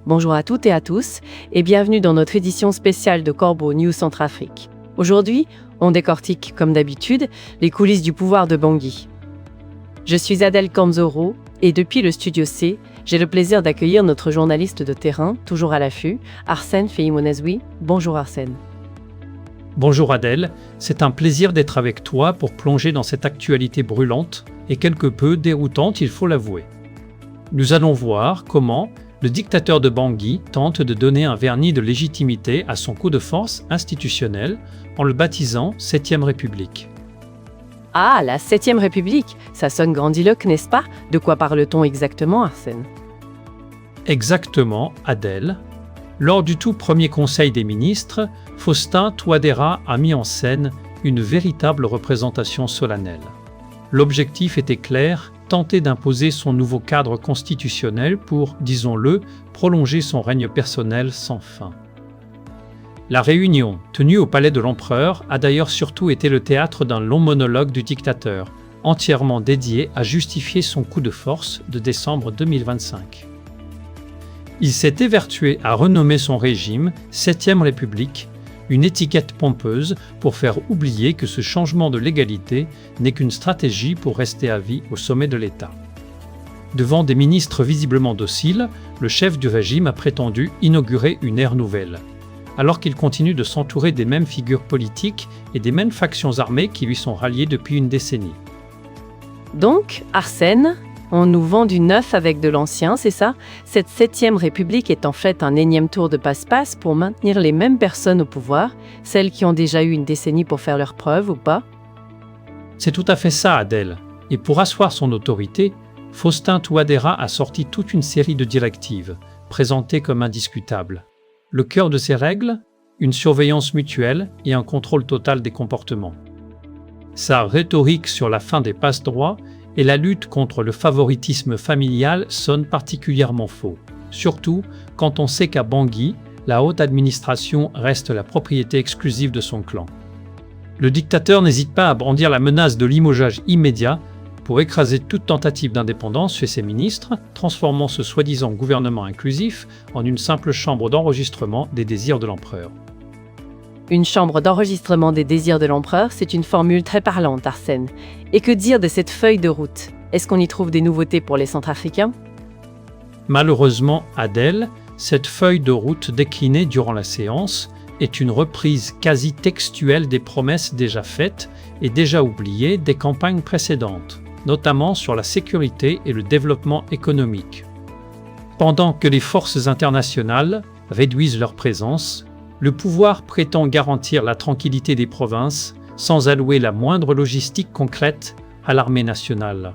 Bonjour à toutes et à tous et bienvenue dans notre édition spéciale de Corbeau News Centrafrique. Aujourd'hui, on décortique, comme d'habitude, les coulisses du pouvoir de Bangui. Je suis Adèle Kanzoro et depuis le Studio C, j'ai le plaisir d'accueillir notre journaliste de terrain, toujours à l'affût, Arsène Feyi-Monezouy. Bonjour Arsène. Bonjour Adèle, c'est un plaisir d'être avec toi pour plonger dans cette actualité brûlante et quelque peu déroutante, il faut l'avouer. Nous allons voir comment le dictateur de Bangui tente de donner un vernis de légitimité à son coup de force institutionnel en le baptisant 7e République. Ah, la 7e République, ça sonne grandiloquent, n'est-ce pas? De quoi parle-t-on exactement, Arsène? Exactement, Adèle. Lors du tout premier Conseil des ministres, Faustin Touadéra a mis en scène une véritable représentation solennelle. L'objectif était clair, tenter d'imposer son nouveau cadre constitutionnel pour, disons-le, prolonger son règne personnel sans fin. La réunion, tenue au palais de l'empereur, a d'ailleurs surtout été le théâtre d'un long monologue du dictateur, entièrement dédié à justifier son coup de force de décembre 2025. Il s'est évertué à renommer son régime 7e République, une étiquette pompeuse pour faire oublier que ce changement de légalité n'est qu'une stratégie pour rester à vie au sommet de l'État. Devant des ministres visiblement dociles, le chef du régime a prétendu inaugurer une ère nouvelle, alors qu'il continue de s'entourer des mêmes figures politiques et des mêmes factions armées qui lui sont ralliées depuis une décennie. Donc, Arsène, on nous vend du neuf avec de l'ancien, c'est ça? Cette 7e République est en fait un énième tour de passe-passe pour maintenir les mêmes personnes au pouvoir, celles qui ont déjà eu une décennie pour faire leurs preuves ou pas? C'est tout à fait ça, Adèle. Et pour asseoir son autorité, Faustin Touadéra a sorti toute une série de directives, présentées comme indiscutables. Le cœur de ces règles, une surveillance mutuelle et un contrôle total des comportements. Sa rhétorique sur la fin des passe-droits et la lutte contre le favoritisme familial sonne particulièrement faux, surtout quand on sait qu'à Bangui, la haute administration reste la propriété exclusive de son clan. Le dictateur n'hésite pas à brandir la menace de limogeage immédiat pour écraser toute tentative d'indépendance chez ses ministres, transformant ce soi-disant gouvernement inclusif en une simple chambre d'enregistrement des désirs de l'empereur. Une chambre d'enregistrement des désirs de l'empereur, c'est une formule très parlante, Arsène. Et que dire de cette feuille de route? Est-ce qu'on y trouve des nouveautés pour les Centrafricains? Malheureusement, Adèle, cette feuille de route déclinée durant la séance est une reprise quasi textuelle des promesses déjà faites et déjà oubliées des campagnes précédentes, notamment sur la sécurité et le développement économique. Pendant que les forces internationales réduisent leur présence, le pouvoir prétend garantir la tranquillité des provinces sans allouer la moindre logistique concrète à l'armée nationale.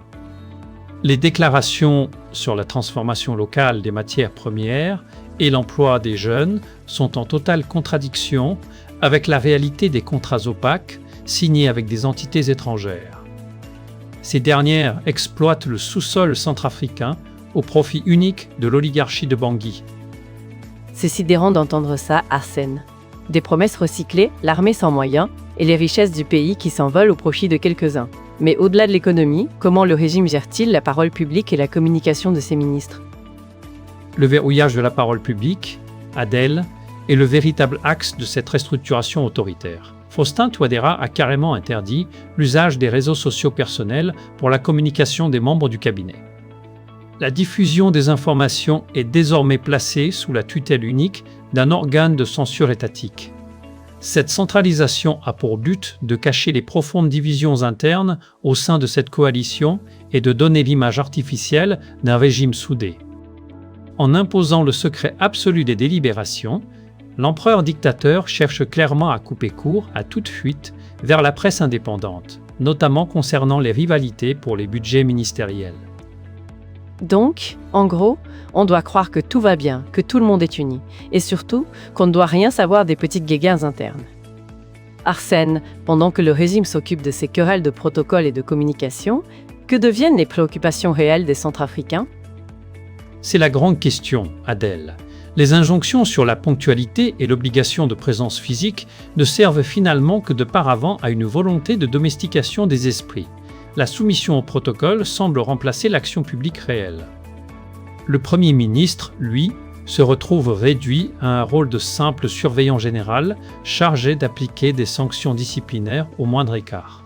Les déclarations sur la transformation locale des matières premières et l'emploi des jeunes sont en totale contradiction avec la réalité des contrats opaques signés avec des entités étrangères. Ces dernières exploitent le sous-sol centrafricain au profit unique de l'oligarchie de Bangui. C'est sidérant d'entendre ça, Arsène. Des promesses recyclées, l'armée sans moyens et les richesses du pays qui s'envolent au profit de quelques-uns. Mais au-delà de l'économie, comment le régime gère-t-il la parole publique et la communication de ses ministres? Le verrouillage de la parole publique, Adèle, est le véritable axe de cette restructuration autoritaire. Faustin Touadéra a carrément interdit l'usage des réseaux sociaux personnels pour la communication des membres du cabinet. La diffusion des informations est désormais placée sous la tutelle unique d'un organe de censure étatique. Cette centralisation a pour but de cacher les profondes divisions internes au sein de cette coalition et de donner l'image artificielle d'un régime soudé. En imposant le secret absolu des délibérations, l'empereur dictateur cherche clairement à couper court à toute fuite vers la presse indépendante, notamment concernant les rivalités pour les budgets ministériels. Donc, en gros, on doit croire que tout va bien, que tout le monde est uni, et surtout qu'on ne doit rien savoir des petites guéguerres internes. Arsène, pendant que le régime s'occupe de ces querelles de protocole et de communication, que deviennent les préoccupations réelles des Centrafricains? C'est la grande question, Adèle. Les injonctions sur la ponctualité et l'obligation de présence physique ne servent finalement que de paravent à une volonté de domestication des esprits. La soumission au protocole semble remplacer l'action publique réelle. Le Premier ministre, lui, se retrouve réduit à un rôle de simple surveillant général chargé d'appliquer des sanctions disciplinaires au moindre écart.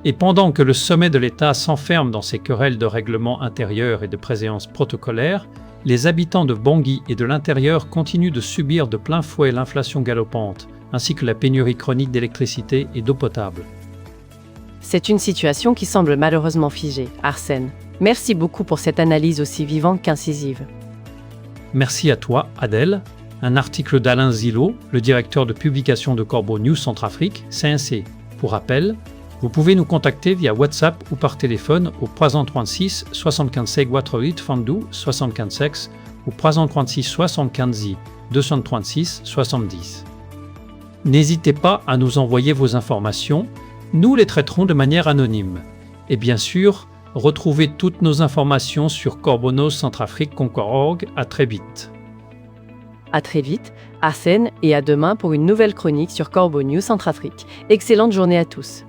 Et pendant que le sommet de l'État s'enferme dans ses querelles de règlement intérieur et de préséance protocolaire, les habitants de Bangui et de l'intérieur continuent de subir de plein fouet l'inflation galopante, ainsi que la pénurie chronique d'électricité et d'eau potable. C'est une situation qui semble malheureusement figée. Arsène, merci beaucoup pour cette analyse aussi vivante qu'incisive. Merci à toi, Adèle. Un article d'Alain Zillo, le directeur de publication de Corbeau News Centrafrique, CNC. Pour rappel, vous pouvez nous contacter via WhatsApp ou par téléphone au 336 75 48 22 76 ou 336 75 236 70. N'hésitez pas à nous envoyer vos informations, nous les traiterons de manière anonyme. Et bien sûr, retrouvez toutes nos informations sur corbeaunews-centrafrique.org. À très vite. À très vite, Arsène, et à demain pour une nouvelle chronique sur Corbeau News Centrafrique. Excellente journée à tous.